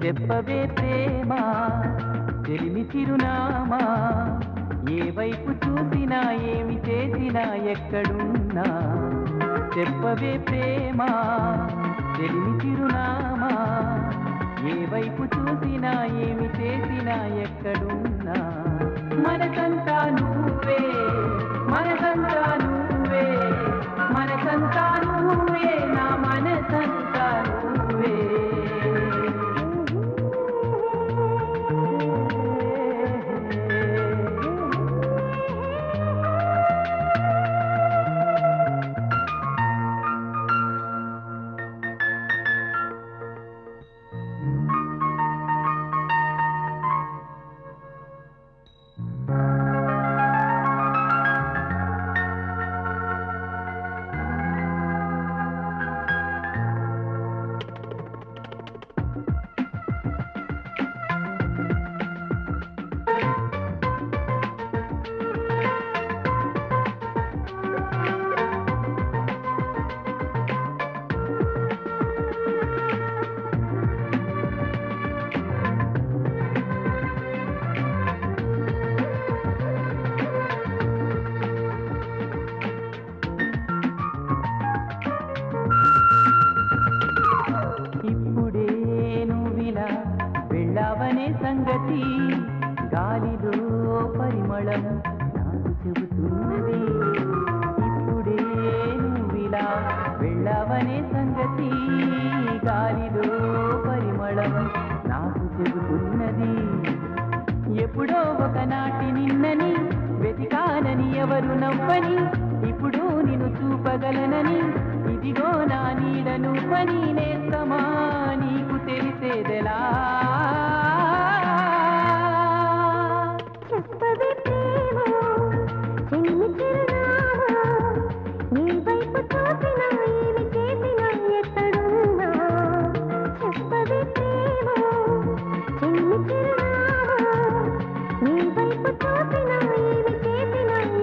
చెప్పవే ప్రేమ చెలిమి చిరునామా ఏ వైపు చూసినా ఏమి చేసినా ఎక్కడున్నా చెప్పవే ప్రేమ చెలిమి చిరునామా ఏ వైపు చూసినా ఏమి చేసినా ఎక్కడున్నా మనసంతా నువ్వే మనసంతా నువ్వే మనసంతా నువ్వే నా మనసంతా నువ్వే చూడగలనని వెతికానని ఎవరు నవ్వని ఇప్పుడు నిన్ను చూపగలనని ఇదిగో నా నీడను పని నేస్తమా నీకు తెలిసేదెలా చెప్పవే ప్రేమ చిన్ని చిరునామా నీ వైపు చూసినా ఏమి చేసినా ఎక్కడున్నా చెప్పవే ప్రేమ చిన్ని చిరునామా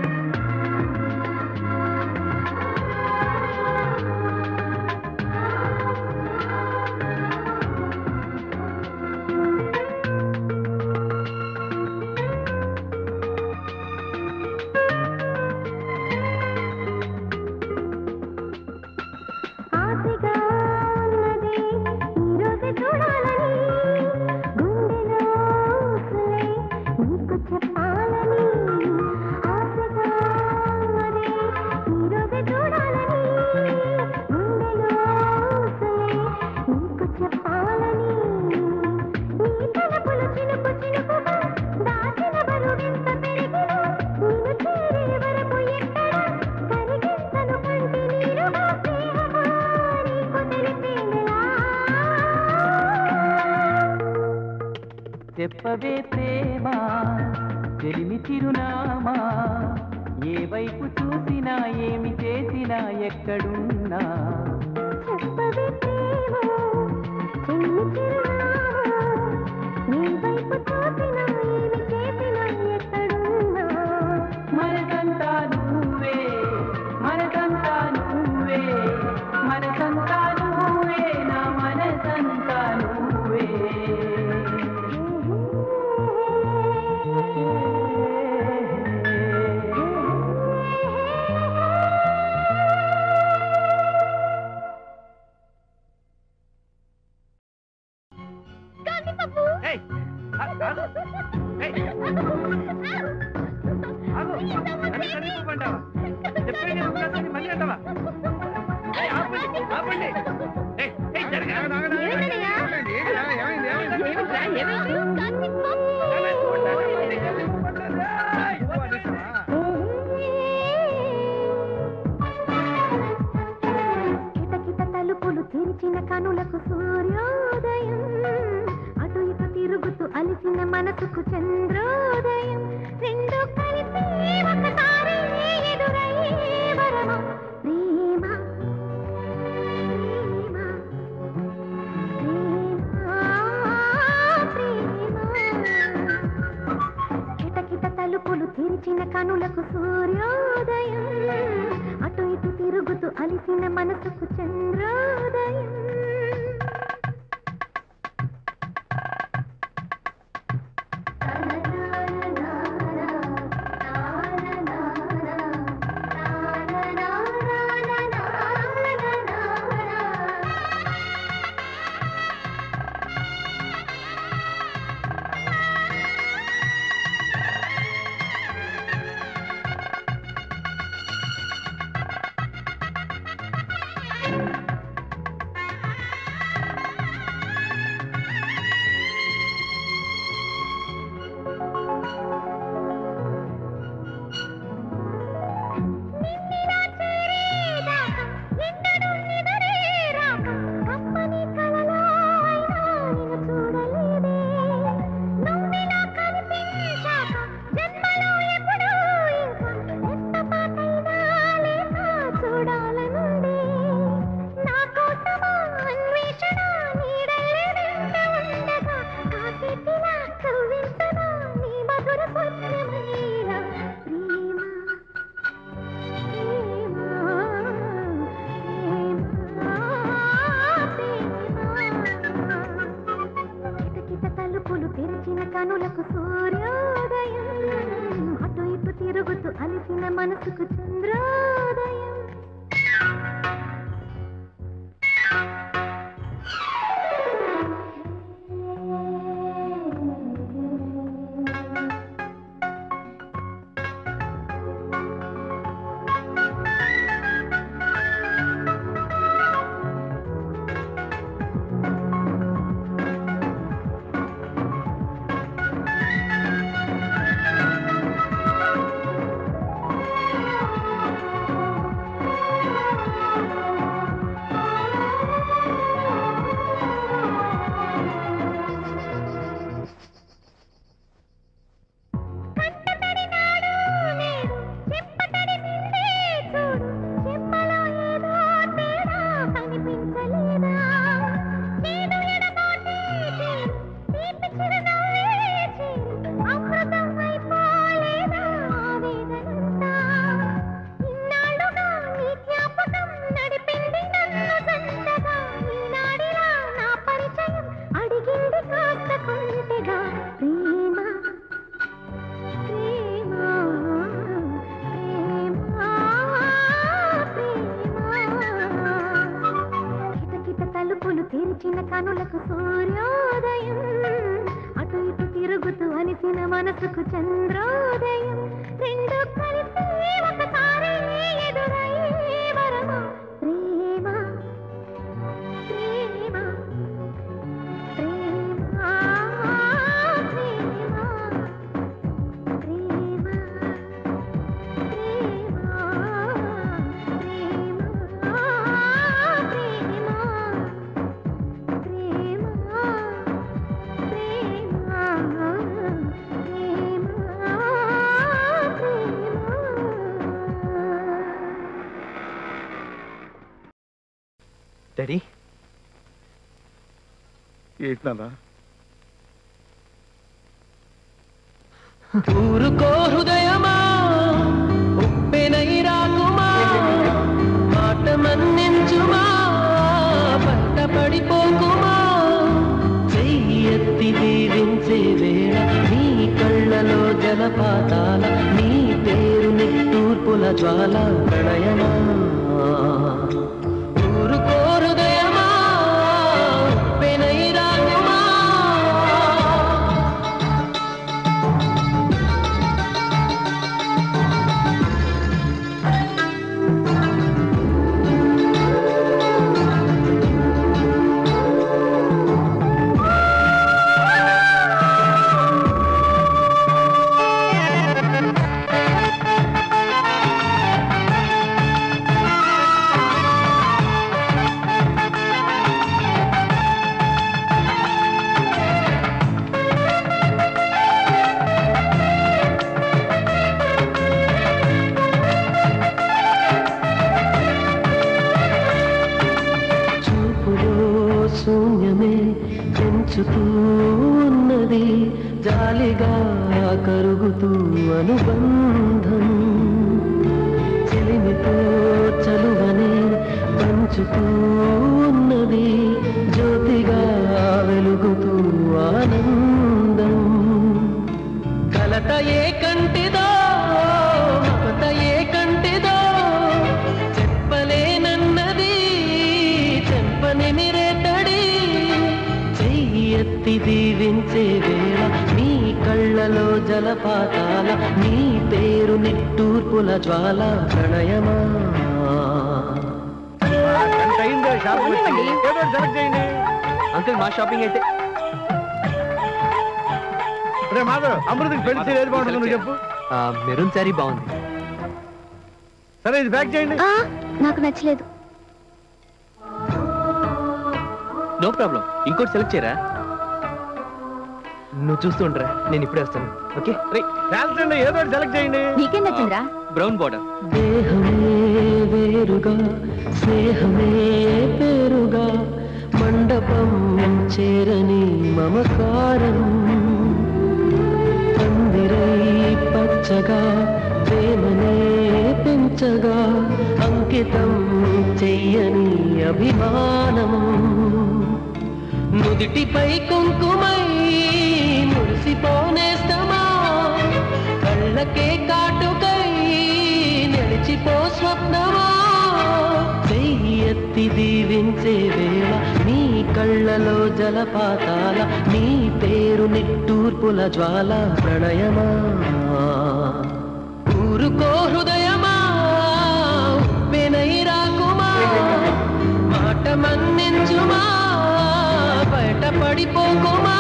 నీ వైపు చూసినా ఏమి చేసినా ఎక్కడున్నా చెప్పవే ప్రేమ చెలిమి చిరునామా ఏ వైపు చూసినా ఏమి చేసినా ఎక్కడున్నా చెప్పవే ప్రేమ చిన్ని చిరునామా నీ వైపు చూసినా ఏమి చేసినా ఎక్కడున్నా మనసంతా నువ్వే మనసంతా నువ్వే మనసంతా నువ్వే నా మనసంతా నువ్వే తలుపులు తెరిచిన కనులకు సూర్యోదయం అటు ఇటు తిరుగుతూ అలిసిన మనసుకు చంద్రోదయం రెండు కలిసి ఒకసారి ఎదురయ్యే వరమా ప్రేమ కిటకిట తలుపులు తెరిచిన కనులకు సూర్యోదయం అటు ఇటు తిరుగుతూ అలిసిన మనసుకు చంద్రోదయం కనులకు సూర్యోదయం అటు ఇటు తిరుగుతూ అలిసిన మనసుకు చంద్రోదయం అలిసిన మనసుకు చంద్రోదయం రెండు కలిసి ఒకసారి ఎదురయ్యే వరమా ప్రేమ ప్రేమ ప్రేమ ప్రేమ డాడీ ఏంటన్నా ఊరుకో హృదయమా ఉప్పెనై రాకుమా మాట మన్నించుమా పంట పడిపోకుమా చెయ్యి ఎత్తి దీవించే వేళ నీ కళ్ళలో జలపాతాల నీ పేరు నిట్టూర్పుల జ్వాల ప్రణయమా ఊరుకో హృదయమా ఉప్పెనై రాకుమా పెంచుతూ ఉన్నది జాలిగా కరుగుతూ అనుబంధం చెలిమితో చలువని పంచుతూ ఉన్నది జ్యోతిగా వెలుగుతూ ఆనందం కలత ఏ కంటిదో మమత ఏ కంటిదో చెప్పలేనన్నది చెప్పని నిరేతడి ఎత్తి దీవించే వేళ నీ కళ్ళలో జలపాతాల నీ పేరు నిట్టూర్పుల జ్వాల ప్రణయమా అంకుల్ మా షాపింగ్ అయితే అమృతకి పెళ్లి చీర ఏది బాగుంటుంది నువ్వు చెప్పు. మెరూన్ శారీ బాగుంది. సరే ఇది ప్యాక్ చేయండి. నాకు నచ్చలేదు. నో ప్రాబ్లం, ఇంకోటి సెలెక్ట్ చేయరా. నువ్వు చూస్తూ ఉండరా, నేను ఇప్పుడే వస్తాను. ఓకే చేయాల్సిండి, ఏదో సెలెక్ట్ చేయండి. నీకేం నచ్చిందిరా? Brown border. దేహమే వేరుగా స్నేహమే పేరుగా మండపం చేరని మమకారం పందిరై పచ్చగా ప్రేమనే పెంచగా అంకితం చెయ్యని అభిమానం నుదిటిపై కుంకుమై మురిసిపోనేస్తమా కళ్ళకే కాటుకై నిలిచిపో స్వప్నమా చెయ్యి ఎత్తి దీవించే వేళ నీ కళ్ళలో జలపాతాల నీ పేరు నిట్టూర్పుల జ్వాల ప్రణయమా ఊరుకో హృదయమా ఉప్పెనై రాకుమా మాట మన్నించుమా బయట పడిపోకుమా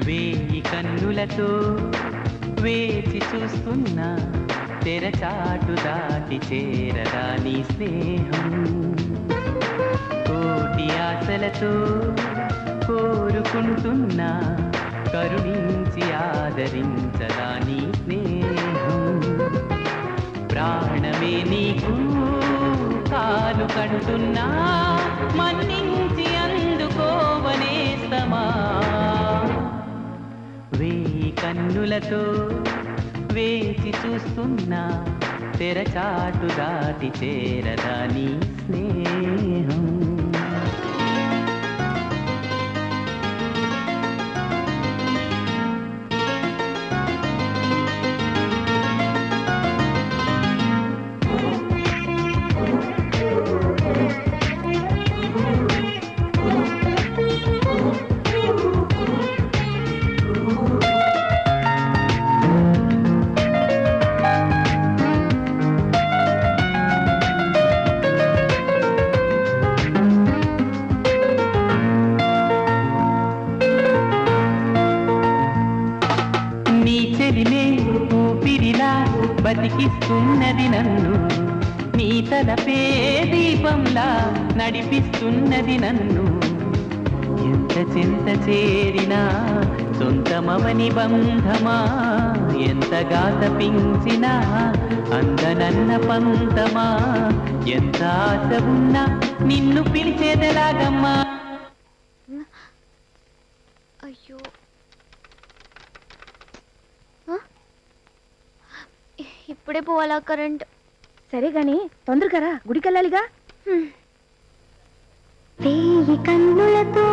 వేయి కన్నులతో వేచి చూస్తున్నా తెరచాటు దాటి చేరదా నీ స్నేహం కోటి ఆశలతో కోరుకుంటున్నా కరుణించి ఆదరించదా నీ స్నేహం ప్రాణమే నీకు కాలు కంటున్నా మన్నించి అందుకోవనేస్తమా వేయి కన్నులతో వేచి చూస్తున్నా తెరచాటు దాటి చేరదా నీ స్నేహం. బతికిస్తున్నది నన్ను నీ తలపే దీపంలా నడిపిస్తున్నది నన్ను. ఎంత చింత చేరినా సొంతమవని బంధమా, ఎంతగా తపించినా అందనన్న పంతమా, ఎంత ఆశ ఉన్నా నిన్ను పిలిచేదలాగమ్మా. అయ్యో ఇప్పుడే పోవాలా కరెంట్? సరే గాని తొందరగా రా, గుడికెళ్ళాలిగా. వేయి కన్నులతో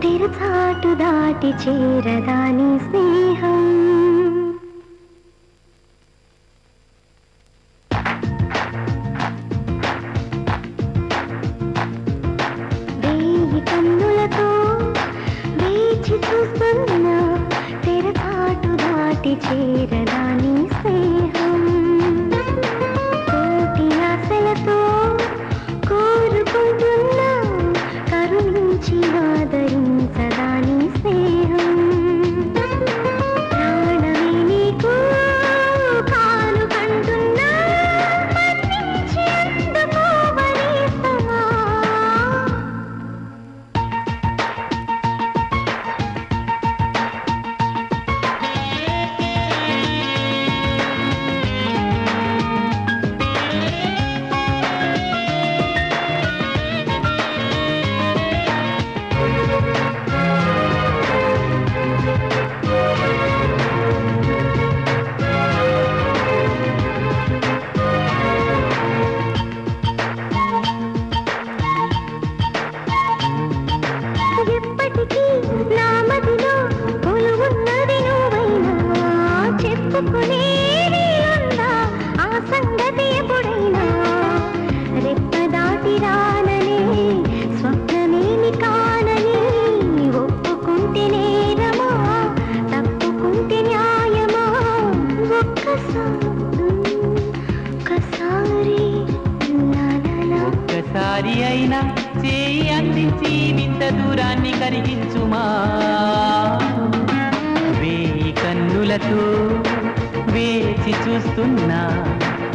తెరచాటు దాటి చేరదా నీ స్నేహం. వేయి కన్నులతో వేచి చూస్తున్నా తెరచాటు దాటి చేరదా నీ స్నేహం. కోటి ఆశలతో కోరుకుంటున్నా కరుణించి ఆదరించదా నీ స్నేహం. ప్రాణమే నీకు కానుకంటున్నా మన్నించి అందుకోవనేస్తమా. ఎప్పటికీ నా మదిలో కొలువున్నది నువ్వైనా, చెప్పుకునేది ఉందా ఆ సంగతి ఎప్పుడైనా. రెప్ప దాటి రానని స్వప్నమేమి కానని ఒప్పుకుంటే నేరమా తప్పుకుంటే న్యాయమా. ఒక్కసారి అయినా చేయి అందించి వింత దూరాన్ని కరిగించుమా. వేయి కన్నులతో వేచి చూస్తున్నా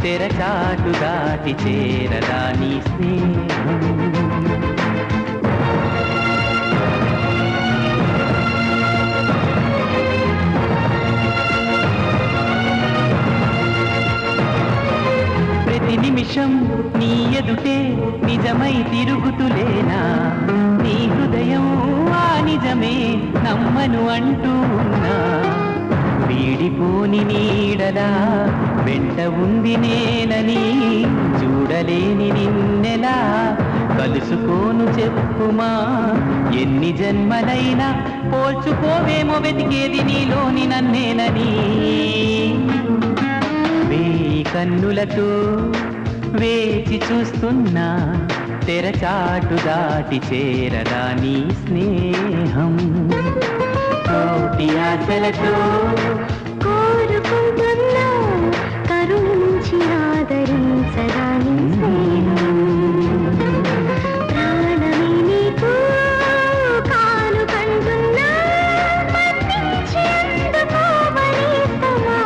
తెరచాటు దాటి చేరదా నీ స్నేహం. ప్రతి నిమిషం నీ ఎదుటే నిజమై తిరుగుతులేనా, నీ హృదయం ఆ నిజమే నమ్మను అంటూ ఉన్నా. వీడిపోని నీడలా వెంట ఉంది నేలని చూడలేని నిన్నెలా కలుసుకోను చెప్పుమా. ఎన్ని జన్మలైనా పోల్చుకోవేమో వెతికేది నీలోని నన్నేనని. వేయి కన్నులతో వేచి చూస్తున్నా తెరచాటు దాటి చేరదా నీ స్నేహం. కోటి ఆశలతో కోరుకుంటున్నా కరుణించి ఆదరించదా నీ స్నేహం. ప్రాణమే నీకు కానుకంటున్నా మన్నించి అందుకోవనేస్తమా.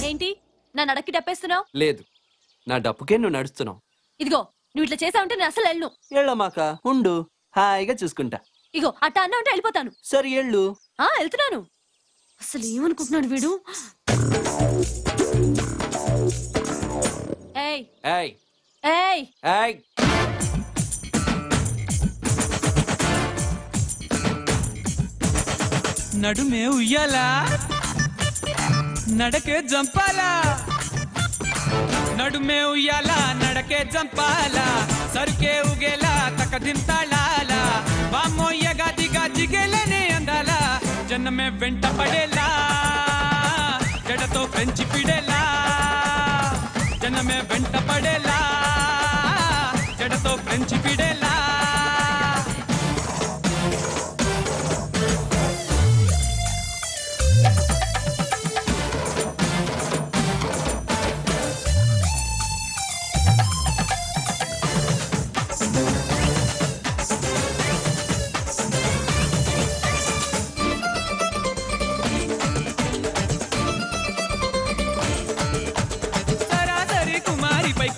ఏంటి నా నడక్కి డప్పేస్తున్నావు? లేదు, నా డప్పుకే నువ్వు నడుస్తున్నావు. ఇదిగో నువ్వు ఇట్లా చేసా ఉంటే నేను అసలు వెళ్ళను. ఎళ్ళమాక ఉండు, హాయిగా చూసుకుంటా. ఇగో అట్ట అన్న ఉంటే వెళ్ళిపోతాను. సరే ఎళ్ళు. వెళ్తున్నాను. అసలు ఏమనుకుంటున్నాడు వీడు? ఏయ్ ఏయ్ ఏయ్ ఏయ్ నడుమే ఉయ్యాలా, నడకే జంపాలా, నడుమే ఉయ్యాలా, నడకే జంపాలా, సరుకే ఉగేలా తకదింతాళాలా, వామోయ్యగా దిగా జిగేలనే అందాలా, జనమే వెంట పడేలా, జడతో ఫ్రెంచి పిడేలా, జనమే వెంట పడేలా, జడతో ఫ్రెంచి పిడేలా.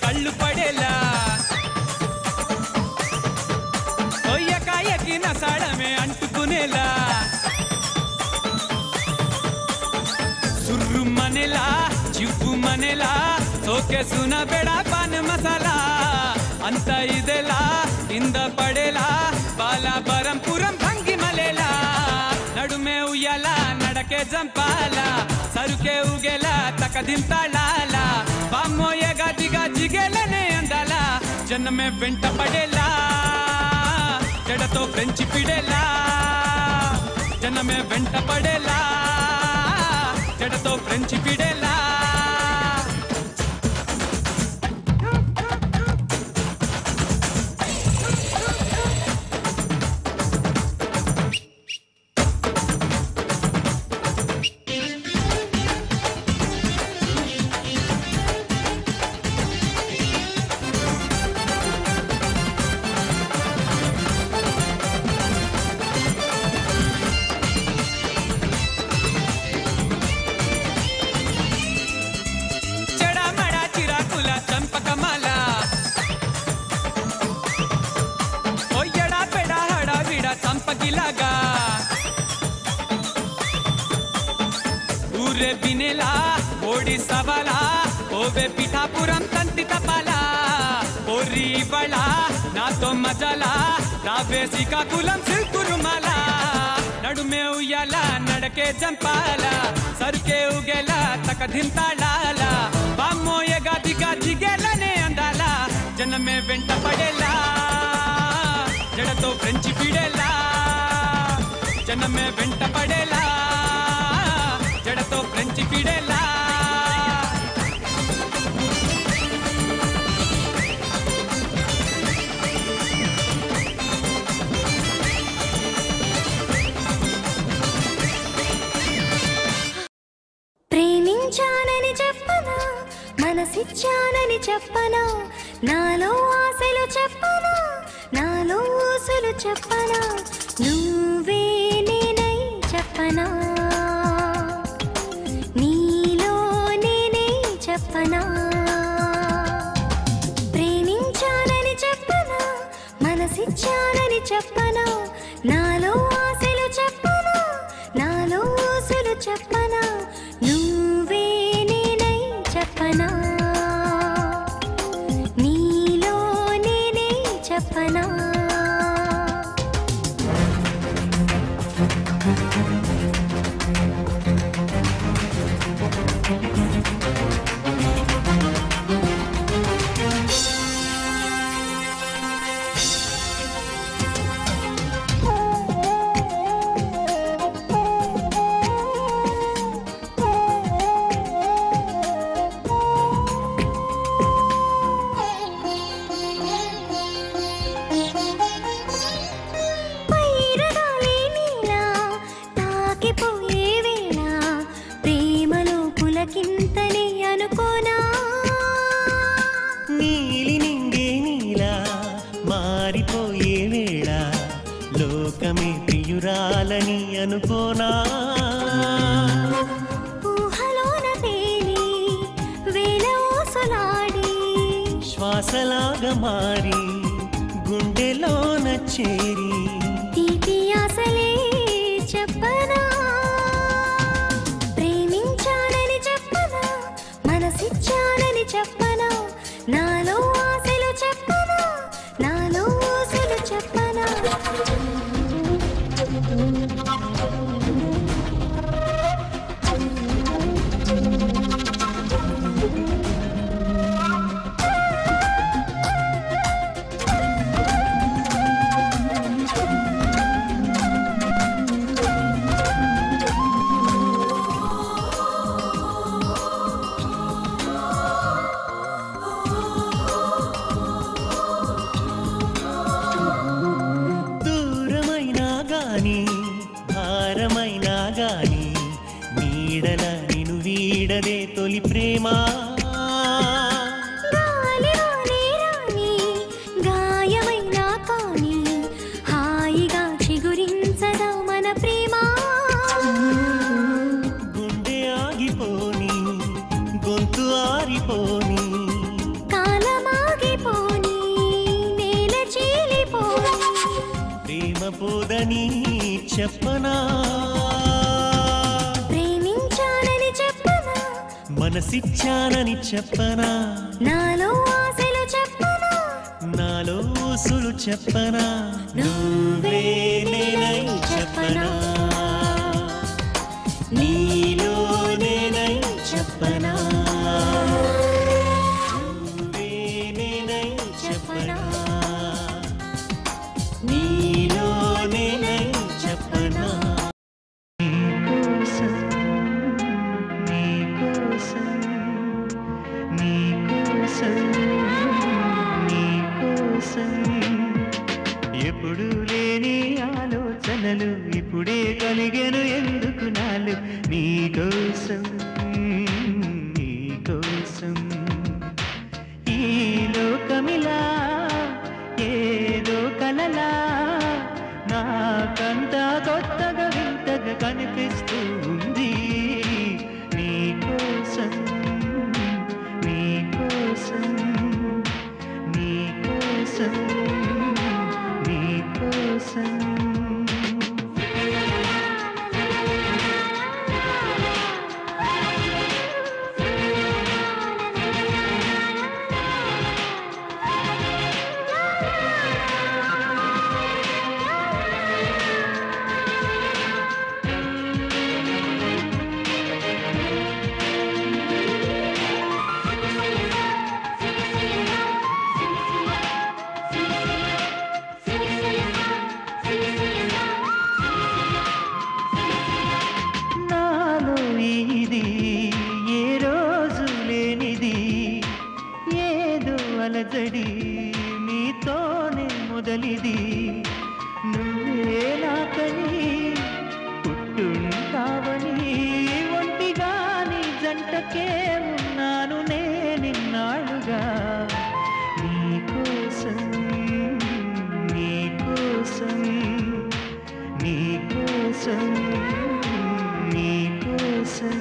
కళ్ళు పడేలా, ఒయ్యకాయకి నసాడమే అంటుకునేలా, సుర్రు మనేలా చివ్వు మనేలా, సోకే సున బెడా పాన్ మసాలా, అంత ఇదేలా కింద పడేలా, బాలాపురం పురం భంగి మలేలా, నడుమే ఉయ్యాలా, నడకే జంపాలా, సరుకే ఉగేలా తకదింతాళాలా, బామ్మోయగా దిగా జిగేలనే అందాలా, జనమే వెంట పడేలా, జడతో ఫ్రెంచి పిడేలా, జనమే వెంట పడేలా, జడతో ఫ్రెంచి పిడేలా. చంపకిలాగా ఊరే బినేలా ఓడి సవాలా, ఓవే పిఠాపురం తంతి తపాలా, ఓరి బళ నాతో మజాలా, రావే శ్రీకాకుళం సిల్కురుమాలా, నడుమే ఉయ్యాలా, నడకే జంపాలా, సరుకే ఉగేలా తకదింతాళాలా, బామ్మోయగా దిగా జిగేలనే అందాలా, జనమే వెంట పడేలా, జడతో ఫ్రెంచి పిడేలా, జనమే వెంట పడేలా, జడతో ఫ్రెంచి పిడేలా. ప్రేమించానని చెప్పనా, మనసిచ్చానని చెప్పనా, నాలో ఆశలు చెప్పనా, నాలో ఊసులు చెప్పనా, నువ్వే నేనై చెప్పనా, నీలో నేనే చెప్పనా, ప్రేమించానని చెప్పనా, మనసిచ్చానని చెప్పనా, నాలో ఆశలు చెప్పనా, నాలో ఊసులు చెప్పనా, నువ్వే నేనై చెప్పనా, నీలో నేనే చెప్పనా. కింతని అనుకోనా, నీలి నిండే నీలా మారిపోయే వేళ, లోకమే ప్రియురాలని అనుకోనా, ఊహలోన తేలి వేల ఊసలాడి, శ్వాస శ్వాసలాగా మారి గుండెలోన చేరి తీపి ఆశలే చెప్పనా ప్రేమించానని చెప్పనా మనసిచ్చానని చెప్పనా నాలో ఆశలు చెప్పనా నాలో ఊసులు చెప్పనా దూరమైనా గాని భారమైనా గాని నీడల నిను వీడదే తొలి ప్రేమ గాలి రాని రాని గాయమైనా కానీ హాయిగా చిగురించదా మన ప్రేమ గుండె ఆగిపోని గొంతు ఆరిపోని కాలమాగిపోని నేల చీలిపోని ప్రేమ పోదని చెప్పనా ప్రేమించానని చెప్పనా మనసిచ్చానని చెప్పనా నాలో ఆశలు చెప్పనా నాలో ఊసులు చెప్పనా నువ్వే నేనై చెప్పనా నీలో నేనై చెప్పనా నువ్వే నేనై చెప్పనా నీలో నేనై చెప్పనా నీకోసం నీకోసం నీకోసం ఎప్పుడు లేని ఆలోచనలు ఇప్పుడే కలిగెను ఎందుకు నాలు నీకోసం నీకోసం ఈ లోకమిలా ఏదో కలలా నాకంతా కొత్తగా వింతగా కనిపిస్తూ ఉంది నీకోసం నీకోసం నీకోసం నీకోసం నాలో ఇది ఏ రోజు లేనిది ఏదో అలజడి నీతోనే మొదలిది నువ్వే నాకని పుట్టుంటావని ఒంటిగాని జంటకే ఉన్నాను నేనిన్నాళ్ళుగా నీకోసం నీకోసం నీకోసం నీకోసం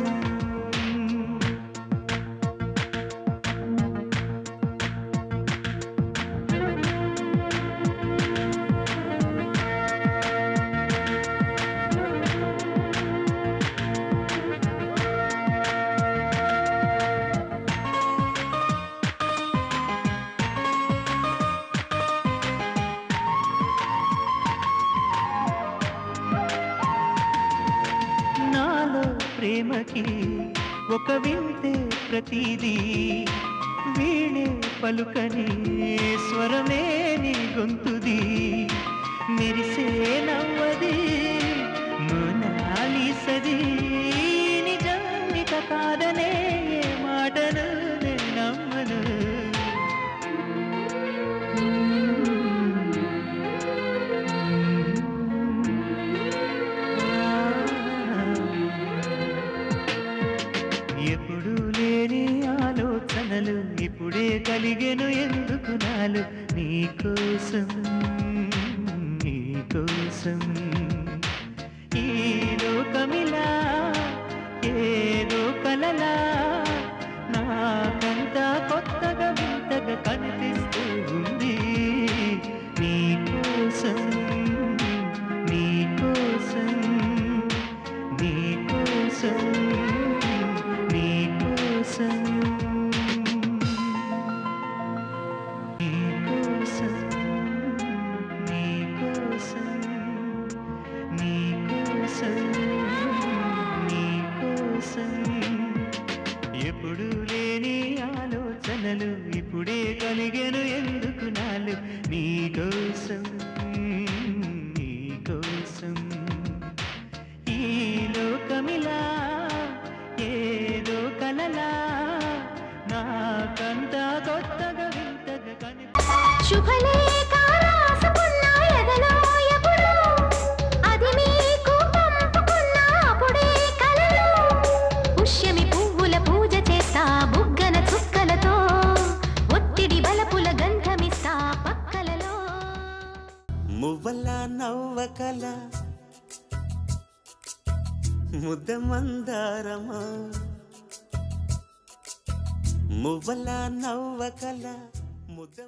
నాలో ప్రేమకి ఒక వింతే ప్రతిదీ వీణే పలుకని స్వరమే నీ గొంతుది మెరిసే నవ్వది మోనాలిసది నిజానిక కాదనే ఏ మాటను నేను నమ్మను ఎప్పుడు లేని ఆలోచనలు ఇప్పుడే కలిగెను ఎందుకు నాలు నీకోసం నీకోసం ఈ లోకమిలా ఏదో కలలా నాకంతా కొత్తగా వింతగా కనిపిస్తుంది కోసం నీ కోసం ఎప్పుడు లేని ఆలోచనలు ఇప్పుడే కలిగెను ఎందుకు నాలు నీ కోసం నీ కోసం ఈ లోకమిలా ఏదో కలలా నాకంతా కొత్తగా వింతగా శుభలేఖ రాసుకున్న ఎదలో ఎప్పుడు అది మీకు పంపుకున్న అప్పుడే కలలో పుష్యమి పువ్వుల పూజ చేస్తా బుగ్గన చుక్కలతో ఒత్తిడి బలపుల గంధమిస్తా పక్కలలో మువ్వల నవ్వకల ముద్ద మందారమా మువ్వల నవ్వకల ముద్ద